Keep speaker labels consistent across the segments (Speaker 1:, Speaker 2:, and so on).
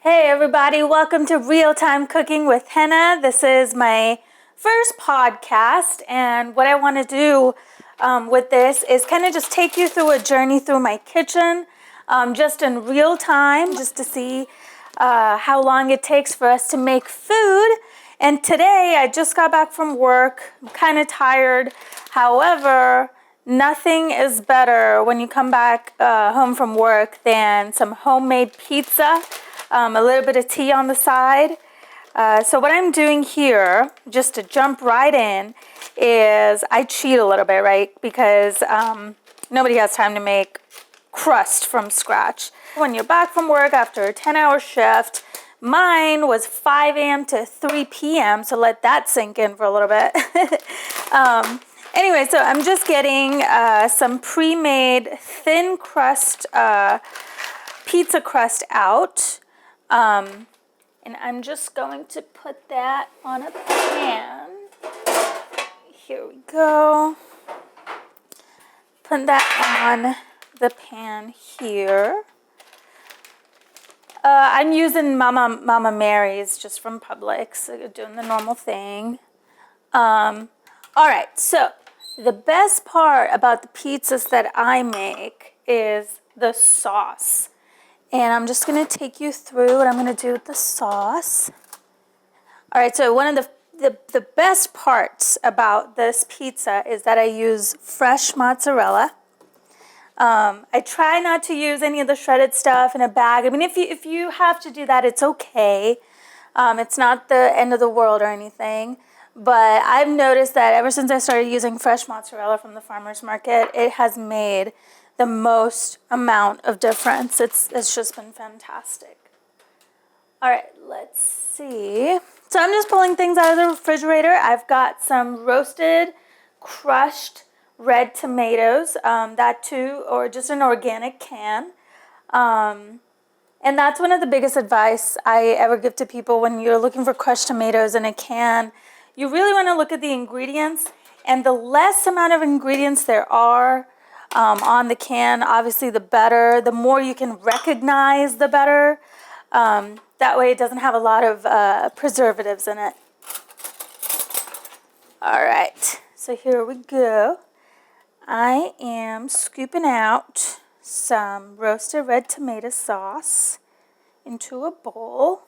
Speaker 1: Hey everybody, welcome to Real Time Cooking with Henna. This is my first podcast, and what I want to do with this is kind of just take you through a journey through my kitchen, just in real time, just to see how long it takes for us to make food. And today I just got back from work. I'm kind of tired. However, nothing is better when you come back home from work than some homemade pizza. A little bit of tea on the side. So what I'm doing here, just to jump right in, is I cheat a little bit, right? Because nobody has time to make crust from scratch. When you're back from work after a 10-hour shift, mine was 5 a.m. to 3 p.m., so let that sink in for a little bit. Anyway, so I'm just getting some pre-made thin crust, pizza crust out. And I'm just going to put that on a pan. Here we go. Put that on the pan here. I'm using Mama Mary's just from Publix, so doing the normal thing. All right, so the best part about the pizzas that I make is the sauce. And I'm just going to take you through what I'm going to do with the sauce. All right, so one of the best parts about this pizza is that I use fresh mozzarella. I try not to use any of the shredded stuff in a bag. I mean, if you have to do that, it's okay. It's not the end of the world or anything. But I've noticed that ever since I started using fresh mozzarella from the farmer's market, it has made the most amount of difference. It's just been fantastic. All right, let's see. So I'm just pulling things out of the refrigerator. I've got some roasted, crushed red tomatoes, that too, or just an organic can. And that's one of the biggest advice I ever give to people when you're looking for crushed tomatoes in a can. You really want to look at the ingredients, and the less amount of ingredients there are on the can, obviously the better. The more you can recognize, the better. That way it doesn't have a lot of preservatives in it. All right, so here we go. I am scooping out some roasted red tomato sauce into a bowl.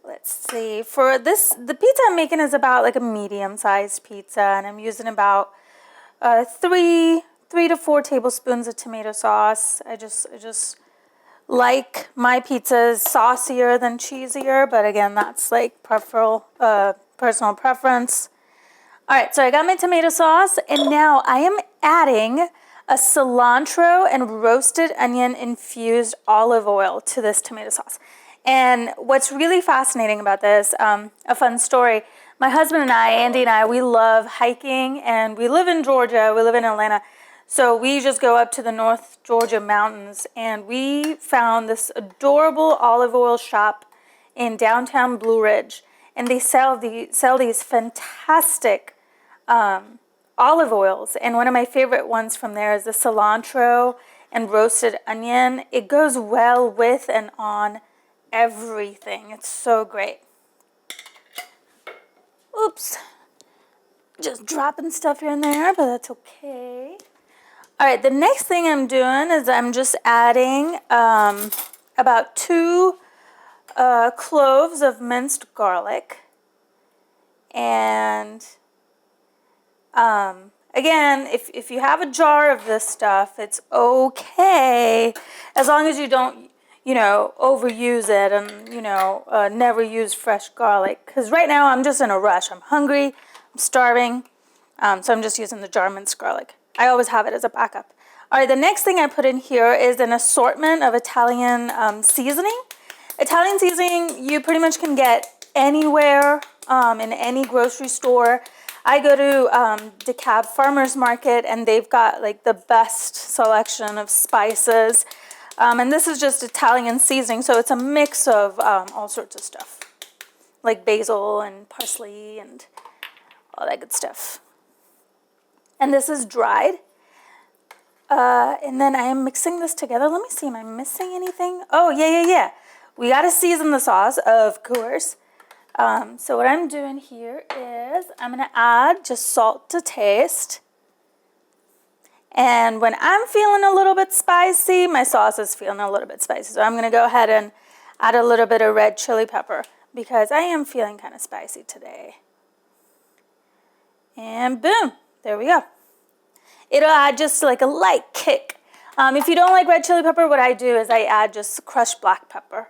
Speaker 1: Let's see, for this, the pizza I'm making is about like a medium-sized pizza, and I'm using about 3 to 4 tablespoons of tomato sauce. I just like my pizzas saucier than cheesier, but again, that's like personal preference. All right, so I got my tomato sauce, and now I am adding a cilantro and roasted onion infused olive oil to this tomato sauce. And what's really fascinating about this, a fun story, my husband and I, Andy and I, we love hiking, and we live in Georgia, we live in Atlanta, so we just go up to the North Georgia mountains, and we found this adorable olive oil shop in downtown Blue Ridge, and they sell these fantastic olive oils, and one of my favorite ones from there is the cilantro and roasted onion. It goes well with and on everything. It's so great. Oops. Just dropping stuff here and there, but that's okay. All right, the next thing I'm doing is I'm just adding about 2 cloves of minced garlic. And again, if you have a jar of this stuff, it's okay, as long as you don't, overuse it and, never use fresh garlic. Because right now I'm just in a rush. I'm hungry, I'm starving, so I'm just using the jar minced garlic. I always have it as a backup. All right, the next thing I put in here is an assortment of Italian seasoning. Italian seasoning you pretty much can get anywhere, in any grocery store. I go to DeKalb Farmers Market, and they've got like the best selection of spices. And this is just Italian seasoning, so it's a mix of all sorts of stuff, like basil and parsley and all that good stuff. And this is dried. And then I am mixing this together. Let me see, am I missing anything? Oh, yeah. We got to season the sauce, of course. So what I'm doing here is I'm going to add just salt to taste. And when I'm feeling a little bit spicy, my sauce is feeling a little bit spicy. So I'm going to go ahead and add a little bit of red chili pepper because I am feeling kind of spicy today. And boom, there we go. It'll add just like a light kick. If you don't like red chili pepper, what I do is I add just crushed black pepper.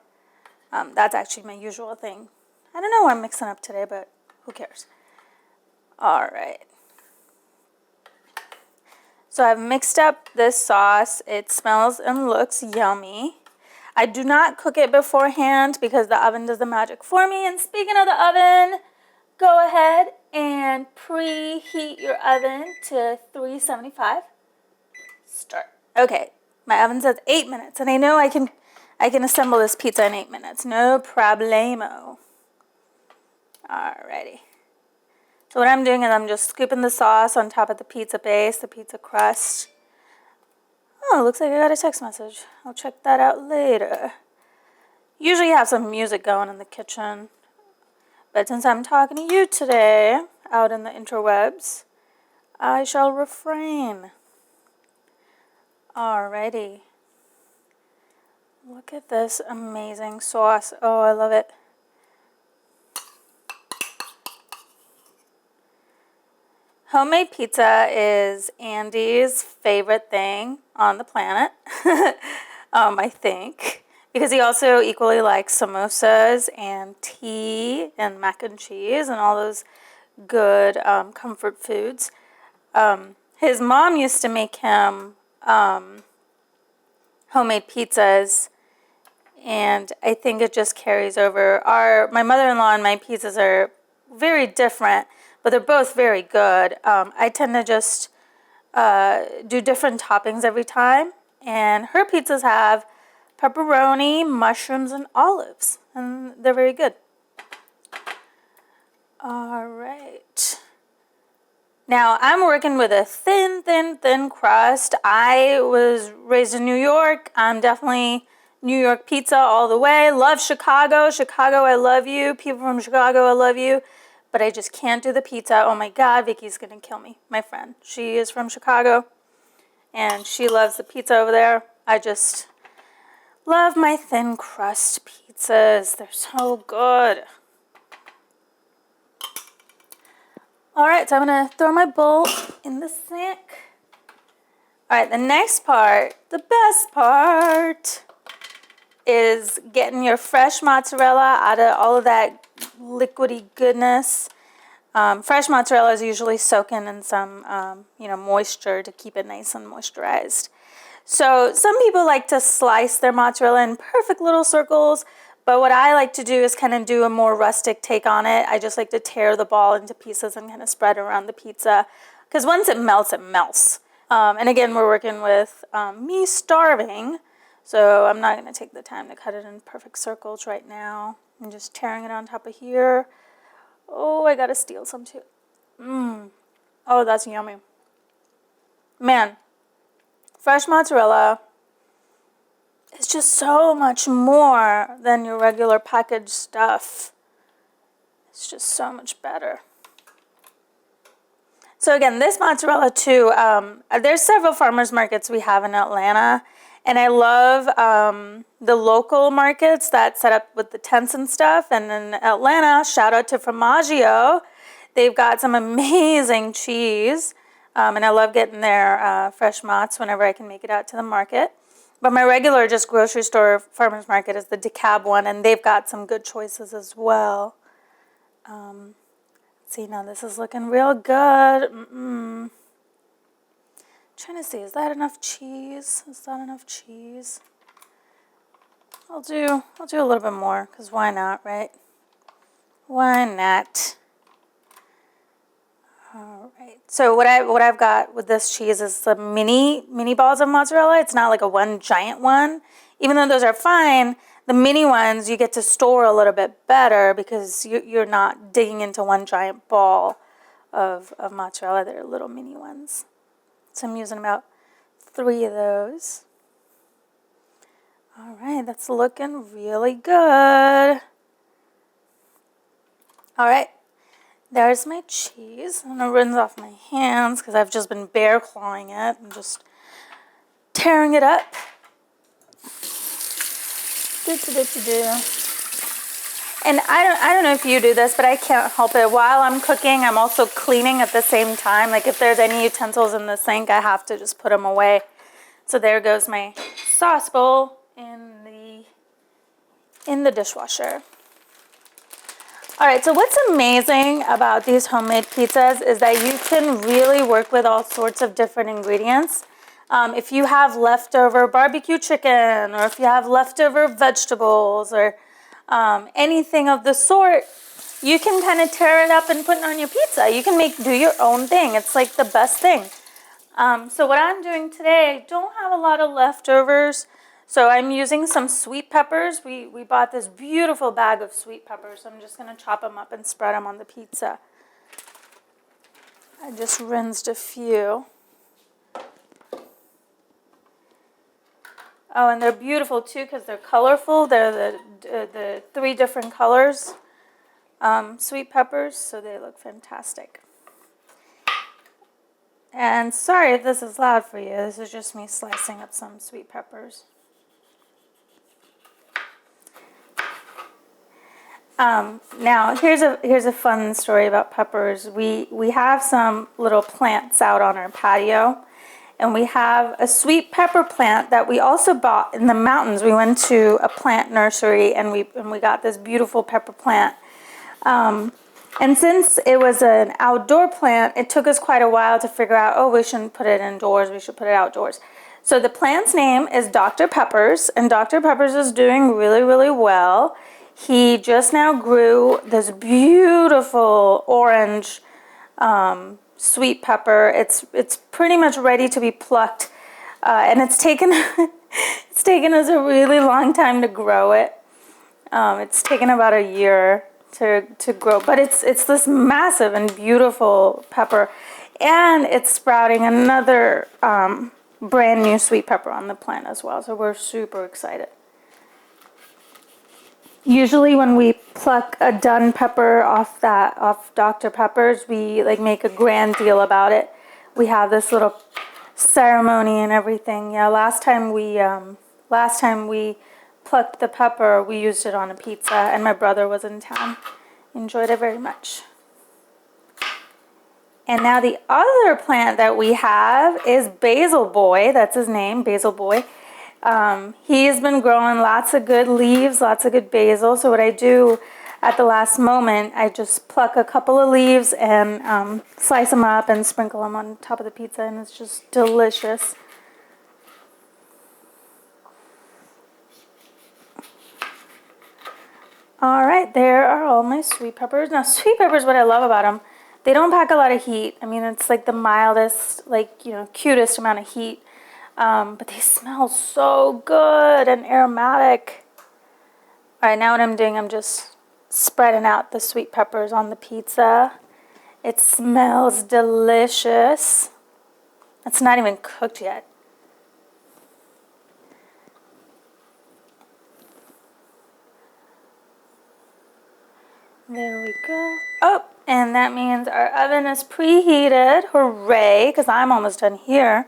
Speaker 1: That's actually my usual thing. I don't know what I'm mixing up today, but who cares? All right. So I've mixed up this sauce. It smells and looks yummy. I do not cook it beforehand because the oven does the magic for me. And speaking of the oven, go ahead and preheat your oven to 375. Start. Okay, my oven says 8 minutes, and I know I can assemble this pizza in 8 minutes. No problemo. Alrighty. So what I'm doing is I'm just scooping the sauce on top of the pizza base, the pizza crust. Oh, it looks like I got a text message. I'll check that out later. Usually have some music going in the kitchen. But since I'm talking to you today, out in the interwebs, I shall refrain. Alrighty. Look at this amazing sauce. Oh, I love it. Homemade pizza is Andy's favorite thing on the planet, I think, because he also equally likes samosas and tea and mac and cheese and all those good comfort foods. His mom used to make him homemade pizzas, and I think it just carries over. My mother-in-law and my pizzas are very different, but they're both very good. I tend to just do different toppings every time, and her pizzas have pepperoni, mushrooms, and olives, and they're very good. All right. Now, I'm working with a thin crust. I was raised in New York. I'm definitely New York pizza all the way. Love Chicago. Chicago, I love you. People from Chicago, I love you. But I just can't do the pizza. Oh my God, Vicky's going to kill me, my friend. She is from Chicago, and she loves the pizza over there. I just love my thin crust pizzas. They're so good. All right, so I'm going to throw my bowl in the sink. All right, the next part, the best part, is getting your fresh mozzarella out of all of that liquidy goodness. Fresh mozzarella is usually soaking in some, moisture to keep it nice and moisturized. So some people like to slice their mozzarella in perfect little circles, but what I like to do is kind of do a more rustic take on it. I just like to tear the ball into pieces and kind of spread around the pizza, because once it melts, it melts. And again, we're working with me starving, so I'm not going to take the time to cut it in perfect circles right now. I'm just tearing it on top of here. Oh, I got to steal some too. Oh, that's yummy. Man, fresh mozzarella is just so much more than your regular packaged stuff. It's just so much better. So again, this mozzarella too, there's several farmers markets we have in Atlanta, and I love the local markets that set up with the tents and stuff. And in Atlanta, shout out to Formaggio. They've got some amazing cheese, and I love getting their fresh mozz whenever I can make it out to the market. But my regular just grocery store farmers market is the DeKalb one, and they've got some good choices as well. See, now this is looking real good. Trying to see, is that enough cheese? Is that enough cheese? I'll do a little bit more, because why not, right? Why not? All right. So what I've got with this cheese is the mini balls of mozzarella. It's not like a one giant one. Even though those are fine, the mini ones you get to store a little bit better because you're not digging into one giant ball of mozzarella. They're little mini ones. So I'm using about 3 of those. All right, that's looking really good. All right, there's my cheese. I'm gonna rinse off my hands because I've just been bear clawing it and just tearing it up. And I don't know if you do this, but I can't help it. While I'm cooking, I'm also cleaning at the same time. Like if there's any utensils in the sink, I have to just put them away. So there goes my sauce bowl in the dishwasher. All right, so what's amazing about these homemade pizzas is that you can really work with all sorts of different ingredients. If you have leftover barbecue chicken, or if you have leftover vegetables, or anything of the sort, you can kind of tear it up and put it on your pizza. You can do your own thing. It's like the best thing. So what I'm doing today, I don't have a lot of leftovers, so I'm using some sweet peppers. We bought this beautiful bag of sweet peppers, so I'm just going to chop them up and spread them on the pizza. I just rinsed a few. Oh, and they're beautiful too because they're colorful. They're the 3 different colors, sweet peppers, so they look fantastic. And sorry if this is loud for you. This is just me slicing up some sweet peppers. Now here's a fun story about peppers. We have some little plants out on our patio, and we have a sweet pepper plant that we also bought in the mountains. We went to a plant nursery and we got this beautiful pepper plant. And since it was an outdoor plant, it took us quite a while to figure out, oh, we shouldn't put it indoors, we should put it outdoors. So the plant's name is Dr. Peppers, and Dr. Peppers is doing really, really well. He just now grew this beautiful orange sweet pepper. It's pretty much ready to be plucked, and it's taken it's taken us a really long time to grow it. It's taken about a year to grow, but it's this massive and beautiful pepper, and it's sprouting another brand new sweet pepper on the plant as well. So we're super excited. Usually when we pluck a done pepper off Dr. Pepper's, we like make a grand deal about it. We have this little ceremony and everything. Yeah, last time we plucked the pepper, we used it on a pizza, and my brother was in town. Enjoyed it very much. And now the other plant that we have is Basil Boy. That's his name, Basil Boy. He's been growing lots of good leaves, lots of good basil. So what I do at the last moment, I just pluck a couple of leaves and slice them up and sprinkle them on top of the pizza, and it's just delicious. All right, there are all my sweet peppers. Now, sweet peppers, what I love about them, they don't pack a lot of heat. I mean, it's like the mildest, cutest amount of heat. But they smell so good and aromatic. All right, now what I'm doing, I'm just spreading out the sweet peppers on the pizza. It smells delicious. It's not even cooked yet. There we go. Oh, and that means our oven is preheated. Hooray, because I'm almost done here.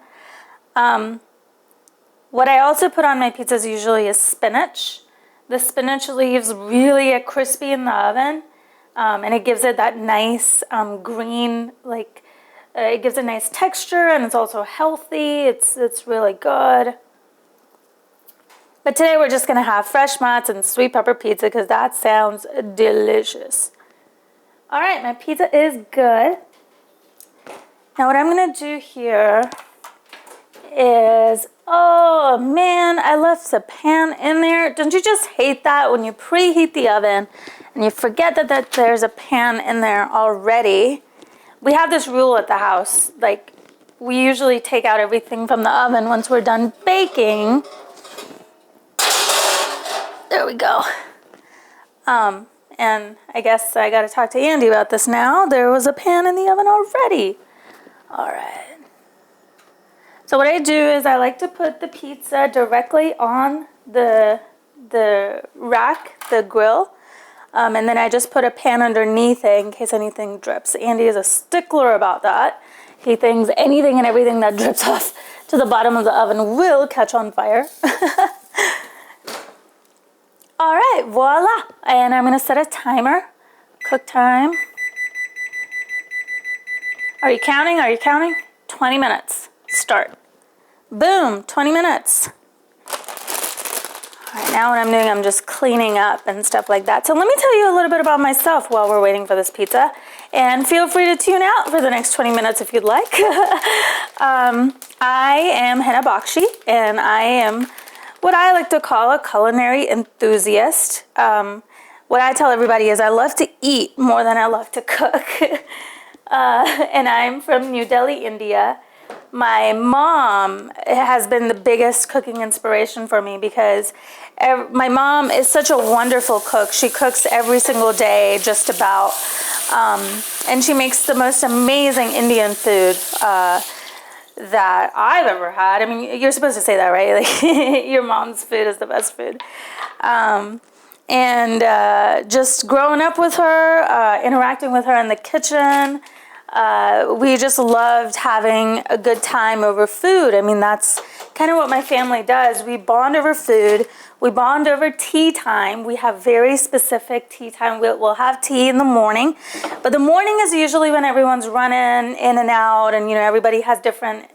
Speaker 1: What I also put on my pizzas usually is spinach. The spinach leaves really get crispy in the oven, and it gives it that nice green, it gives a nice texture, and it's also healthy. It's really good. But today we're just gonna have fresh mozz and sweet pepper pizza because that sounds delicious. All right, my pizza is good. Now what I'm gonna do here is, oh man, I left the pan in there. Don't you just hate that when you preheat the oven and you forget that there's a pan in there already? We have this rule at the house, like we usually take out everything from the oven once we're done baking. There we go. And I guess I gotta talk to Andy about this now. There was a pan in the oven already. All right. So what I do is I like to put the pizza directly on the rack, the grill, and then I just put a pan underneath it in case anything drips. Andy is a stickler about that. He thinks anything and everything that drips off to the bottom of the oven will catch on fire. All right, voila. And I'm gonna set a timer, cook time. Are you counting? Are you counting? 20 minutes, start. Boom, 20 minutes. All right, now what I'm doing, I'm just cleaning up and stuff like that. So let me tell you a little bit about myself while we're waiting for this pizza. And feel free to tune out for the next 20 minutes if you'd like. I am Henna Bakshi, and I am what I like to call a culinary enthusiast. What I tell everybody is I love to eat more than I love to cook. And I'm from New Delhi, India. My mom has been the biggest cooking inspiration for me because my mom is such a wonderful cook. She cooks every single day, just about. And she makes the most amazing Indian food that I've ever had. I mean, you're supposed to say that, right? Like, your mom's food is the best food. Just growing up with her, interacting with her in the kitchen, we just loved having a good time over food. I mean, that's kind of what my family does. We bond over food. We bond over tea time. We have very specific tea time. We'll have tea in the morning, but the morning is usually when everyone's running in and out, and everybody has different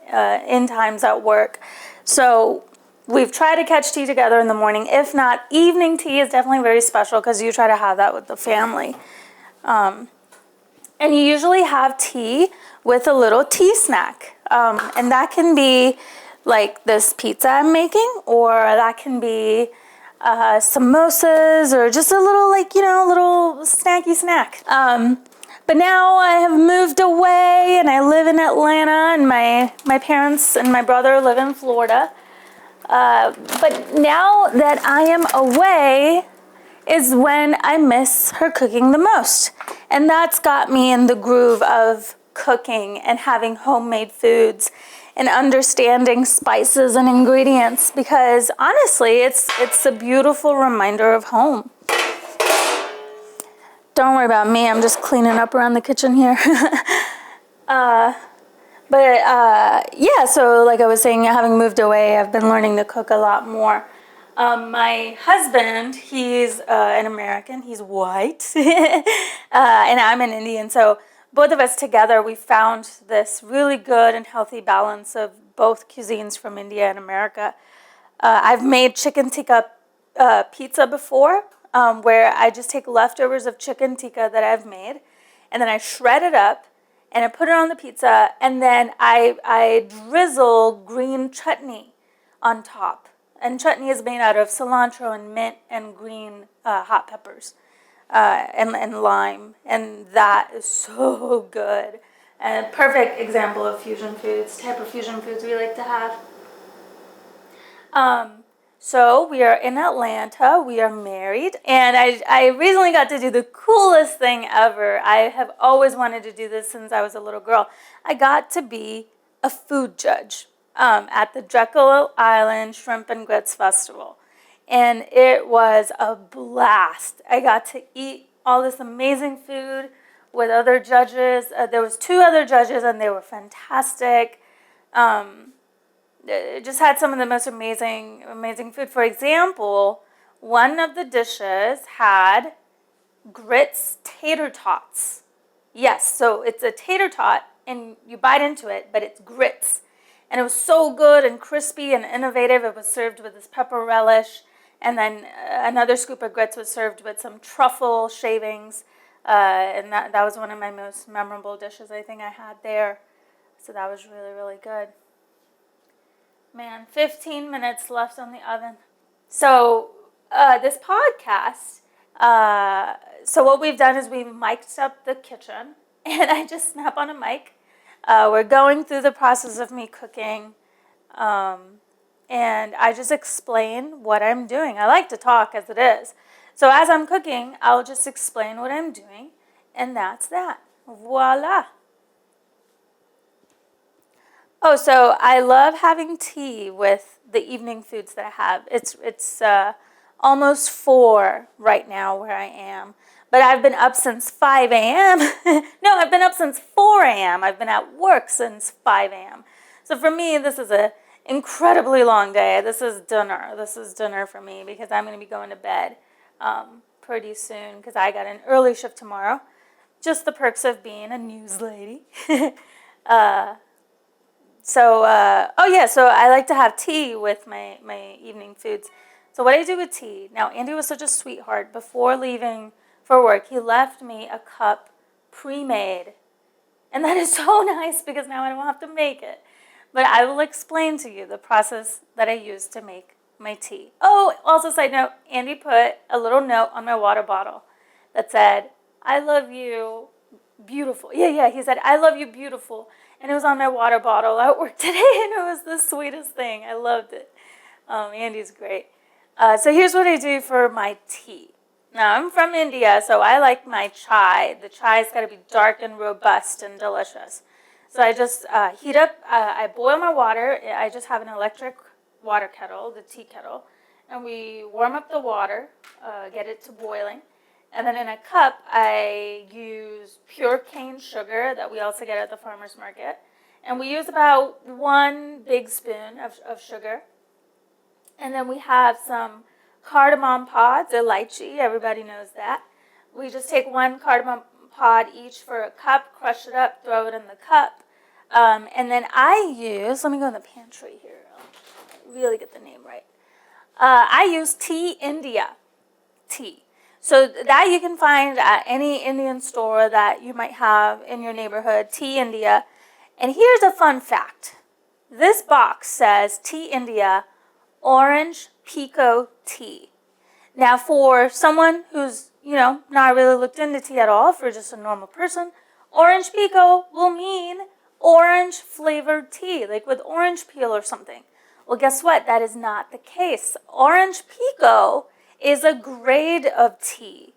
Speaker 1: in times at work. So we've tried to catch tea together in the morning. If not, evening tea is definitely very special because you try to have that with the family. And you usually have tea with a little tea snack. And that can be like this pizza I'm making, or that can be samosas, or just a little, little snacky snack. But now I have moved away and I live in Atlanta, and my parents and my brother live in Florida. But now that I am away is when I miss her cooking the most. And that's got me in the groove of cooking and having homemade foods and understanding spices and ingredients, because honestly, it's a beautiful reminder of home. Don't worry about me, I'm just cleaning up around the kitchen here. Yeah, so like I was saying, having moved away, I've been learning to cook a lot more. My husband, he's an American, he's white, and I'm an Indian, so both of us together, we found this really good and healthy balance of both cuisines from India and America. I've made chicken tikka pizza before, where I just take leftovers of chicken tikka that I've made, and then I shred it up, and I put it on the pizza, and then I drizzle green chutney on top. And chutney is made out of cilantro and mint and green hot peppers and lime. And that is so good. And a perfect example of fusion foods, type of fusion foods we like to have. So we are in Atlanta, we are married, and I recently got to do the coolest thing ever. I have always wanted to do this since I was a little girl. I got to be a food judge at the Jekyll Island Shrimp and Grits Festival. And it was a blast. I got to eat all this amazing food with other judges. There was 2 other judges, and they were fantastic. Just had some of the most amazing food. For example, one of the dishes had grits tater tots. Yes, so it's a tater tot, and you bite into it, but it's grits. And it was so good and crispy and innovative. It was served with this pepper relish, and then another scoop of grits was served with some truffle shavings. And that was one of my most memorable dishes I think I had there. So that was really, really good. Man, 15 minutes left on the oven. So this podcast, so what we've done is we've mic'd up the kitchen, and I just snap on a mic. We're going through the process of me cooking, and I just explain what I'm doing. I like to talk as it is. So as I'm cooking, I'll just explain what I'm doing, and that's that. Voila. Oh, so I love having tea with the evening foods that I have. It's almost 4 right now where I am. But I've been up since 5 a.m. No, I've been up since 4 a.m. I've been at work since 5 a.m. So for me, this is an incredibly long day. This is dinner. This is dinner for me because I'm going to be going to bed pretty soon because I got an early shift tomorrow. Just the perks of being a news lady. So I like to have tea with my evening foods. So what I do with tea, now Andy was such a sweetheart. Before leaving for work, he left me a cup pre-made. And that is so nice because now I don't have to make it. But I will explain to you the process that I use to make my tea. Oh, also side note, Andy put a little note on my water bottle that said, I love you, beautiful. Yeah, he said, I love you, beautiful. And it was on my water bottle at work today, and it was the sweetest thing. I loved it. Andy's great. So here's what I do for my tea. Now, I'm from India, so I like my chai. The chai's got to be dark and robust and delicious. So I just heat up, I boil my water. I just have an electric water kettle, the tea kettle. And we warm up the water, get it to boiling. And then in a cup, I use pure cane sugar that we also get at the farmer's market. And we use about 1 big spoon of sugar. And then we have some cardamom pods, or lychee, everybody knows that. We just take 1 cardamom pod each for a cup, crush it up, throw it in the cup. And then I use, let me go in the pantry here, I'll really get the name right. I use Tea India tea. So that you can find at any Indian store that you might have in your neighborhood, Tea India. And here's a fun fact. This box says Tea India Orange Pico Tea. Now for someone who's, not really looked into tea at all, for just a normal person, Orange Pico will mean orange flavored tea, like with orange peel or something. Well, guess what? That is not the case. Orange Pico is a grade of tea.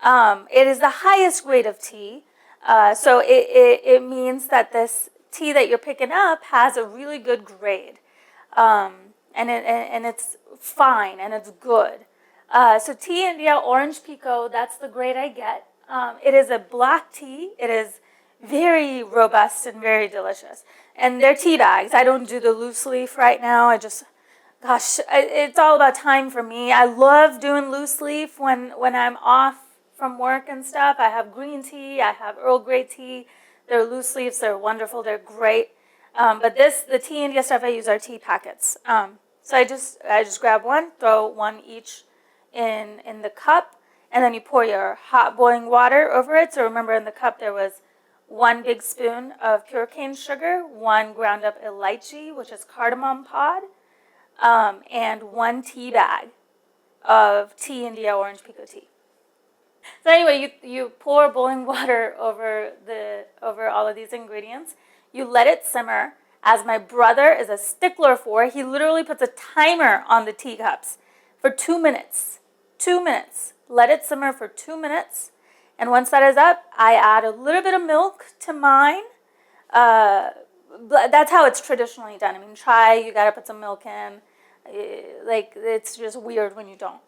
Speaker 1: It is the highest grade of tea. So it means that this tea that you're picking up has a really good grade. And it's fine and it's good. So Tea India Orange Pico, that's the grade I get. It is a black tea. It is very robust and very delicious. And they're tea bags. I don't do the loose leaf right now. It's all about time for me. I love doing loose leaf when I'm off from work and stuff. I have green tea. I have Earl Grey tea. They're loose leaves. They're wonderful. They're great. But the Tea India stuff I use are tea packets. So I just grab 1, throw 1 each in the cup, and then you pour your hot boiling water over it. So remember, in the cup there was 1 big spoon of pure cane sugar, 1 ground up lychee, which is cardamom pod, and 1 tea bag of Tea India Orange Pico tea. So anyway, you pour boiling water over all of these ingredients. You let it simmer. As my brother is a stickler for, he literally puts a timer on the teacups for 2 minutes. 2 minutes. Let it simmer for 2 minutes. And once that is up, I add a little bit of milk to mine. That's how it's traditionally done. I mean, chai, you got to put some milk in. It's just weird when you don't.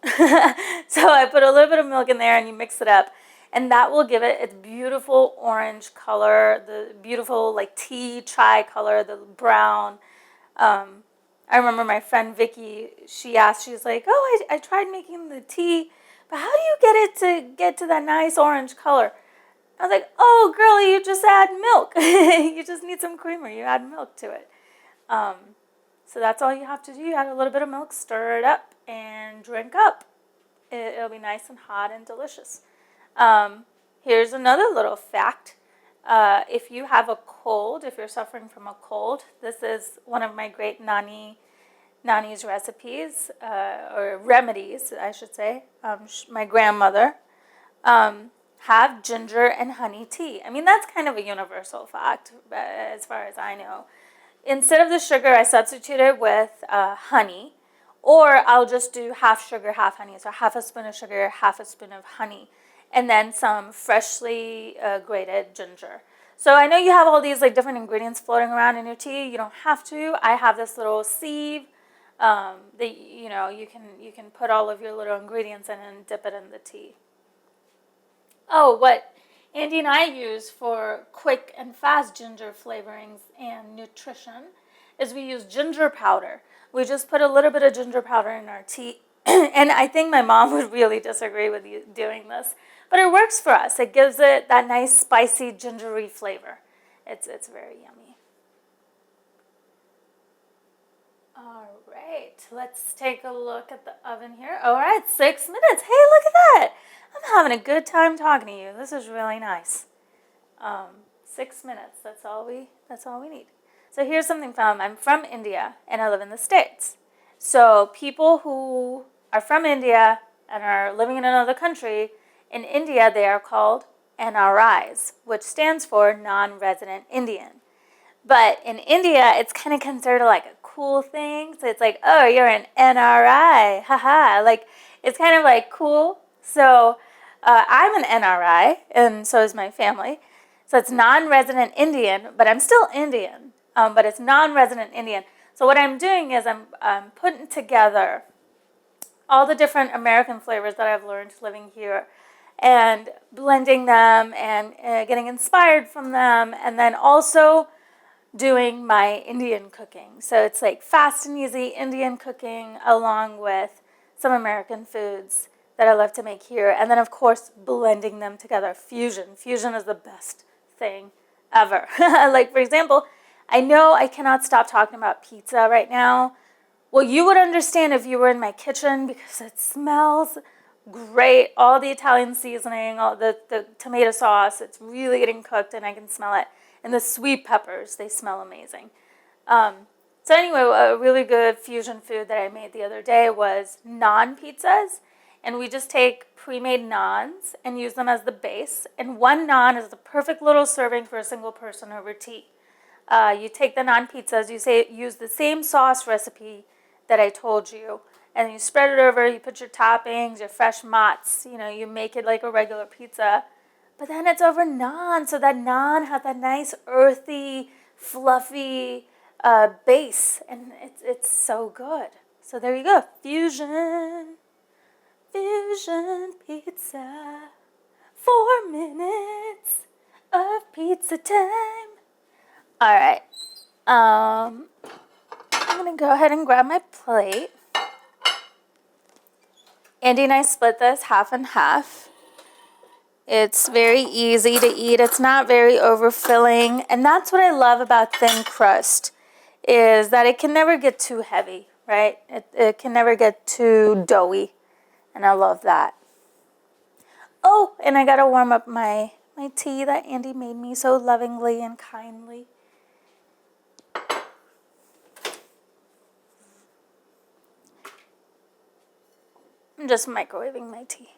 Speaker 1: So I put a little bit of milk in there and you mix it up. And that will give it its beautiful orange color, the beautiful tea chai color, the brown. I remember my friend Vicky, she's like, oh, I tried making the tea, but how do you get to that nice orange color? I was like, oh, girlie, you just add milk. You just need some creamer. You add milk to it. So that's all you have to do. You add a little bit of milk, stir it up, and drink up. It'll be nice and hot and delicious. Here's another little fact. If you have a cold, if you're suffering from a cold, this is one of my great Nani's recipes, or remedies, I should say. My grandmother. Have ginger and honey tea. I mean, that's kind of a universal fact, as far as I know. Instead of the sugar, I substitute it with honey, or I'll just do half sugar, half honey. So half a spoon of sugar, half a spoon of honey, and then some freshly grated ginger. So I know you have all these like different ingredients floating around in your tea. You don't have to. I have this little sieve that you can put all of your little ingredients in and dip it in the tea. Oh, what Andy and I use for quick and fast ginger flavorings and nutrition is we use ginger powder. We just put a little bit of ginger powder in our tea. And I think my mom would really disagree with you doing this. But it works for us. It gives it that nice spicy gingery flavor. It's very yummy. All right, let's take a look at the oven here. All right, 6 minutes. Hey, look at that. I'm having a good time talking to you. This is really nice. 6 minutes. That's all we need. So here's something fun. I'm from India and I live in the States. So people who are from India and are living in another country, in India they are called NRIs, which stands for non-resident Indian. But in India, it's kind of considered like a cool thing. So it's like, oh, you're an NRI, haha. Like, it's kind of like cool. So I'm an NRI, and so is my family. So it's non-resident Indian, but I'm still Indian. But it's non-resident Indian. So what I'm doing is I'm putting together all the different American flavors that I've learned living here and blending them and getting inspired from them, and then also doing my Indian cooking. So it's like fast and easy Indian cooking along with some American foods that I love to make here. And then, of course, blending them together. Fusion. Fusion is the best thing ever. Like, for example, I know I cannot stop talking about pizza right now. Well, you would understand if you were in my kitchen because it smells great. All the Italian seasoning, all the tomato sauce, it's really getting cooked and I can smell it. And the sweet peppers, they smell amazing. So anyway, a really good fusion food that I made the other day was naan pizzas. And we just take pre-made naans and use them as the base. And one naan is the perfect little serving for a single person over tea. You take the naan pizzas, use the same sauce recipe that I told you. And you spread it over, you put your toppings, your fresh mozz, you make it like a regular pizza. But then it's over naan, so that naan has that nice earthy, fluffy base, and it's so good. So there you go, fusion pizza, 4 minutes of pizza time. All right, I'm gonna go ahead and grab my plate. Andy and I split this half and half. It's very easy to eat. It's not very overfilling. And that's what I love about thin crust, is that it can never get too heavy, right? It can never get too doughy. And I love that. Oh, and I got to warm up my tea that Andy made me so lovingly and kindly. I'm just microwaving my tea.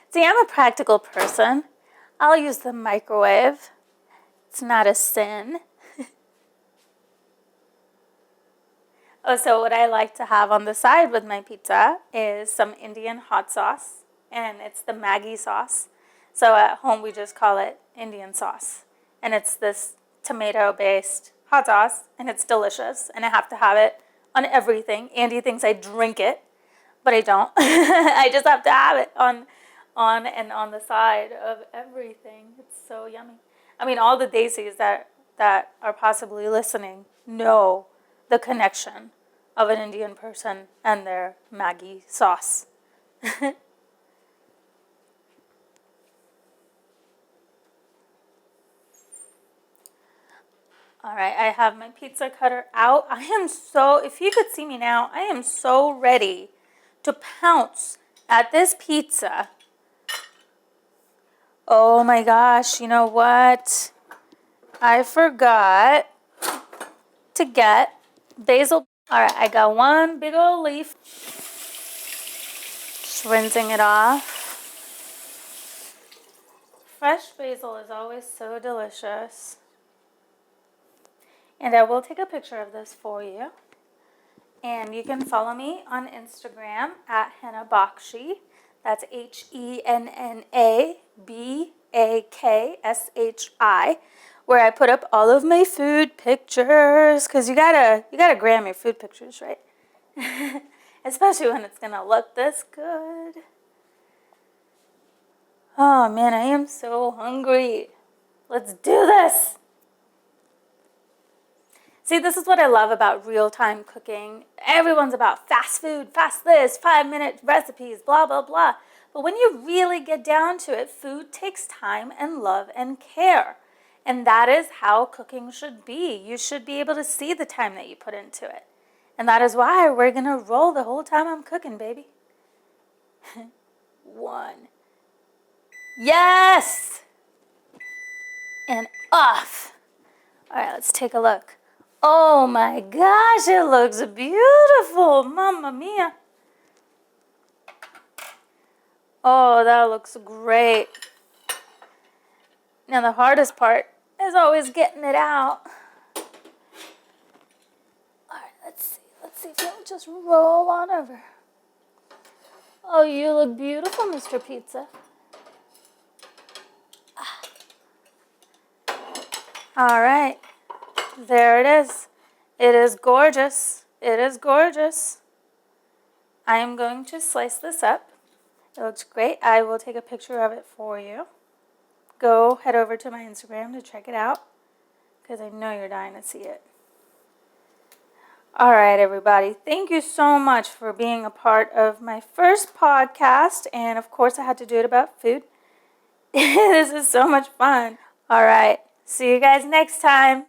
Speaker 1: See, I'm a practical person. I'll use the microwave. It's not a sin. Oh, so what I like to have on the side with my pizza is some Indian hot sauce, and it's the Maggi sauce. So at home we just call it Indian sauce. And it's this tomato-based hot sauce, and it's delicious, and I have to have it on everything. Andy thinks I drink it, but I don't. I just have to have it on the side of everything. It's so yummy. I mean, all the Desis that are possibly listening know the connection of an Indian person and their Maggi sauce. All right, I have my pizza cutter out. If you could see me now, I am so ready to pounce at this pizza. Oh my gosh, you know what? I forgot to get basil. All right, I got one big old leaf. Just rinsing it off. Fresh basil is always so delicious. And I will take a picture of this for you. And you can follow me on Instagram at Henna Bakshi. That's HENNA Bakshi, where I put up all of my food pictures, because you gotta gram your food pictures, right? Especially when it's gonna look this good. Oh man, I am so hungry. Let's do this. See, this is what I love about real-time cooking. Everyone's about fast food, fast this, 5-minute recipes, blah, blah, blah. But when you really get down to it, food takes time and love and care. And that is how cooking should be. You should be able to see the time that you put into it. And that is why we're going to roll the whole time I'm cooking, baby. 1. Yes! And off. All right, let's take a look. Oh my gosh, it looks beautiful. Mamma mia. Oh, that looks great. Now the hardest part is always getting it out. All right, let's see. Let's see if it'll just roll on over. Oh, you look beautiful, Mr. Pizza. All right. There it is. It is gorgeous. It is gorgeous. I am going to slice this up. It looks great. I will take a picture of it for you. Go head over to my Instagram to check it out, because I know you're dying to see it. All right, everybody. Thank you so much for being a part of my first podcast. And of course, I had to do it about food. This is so much fun. All right. See you guys next time.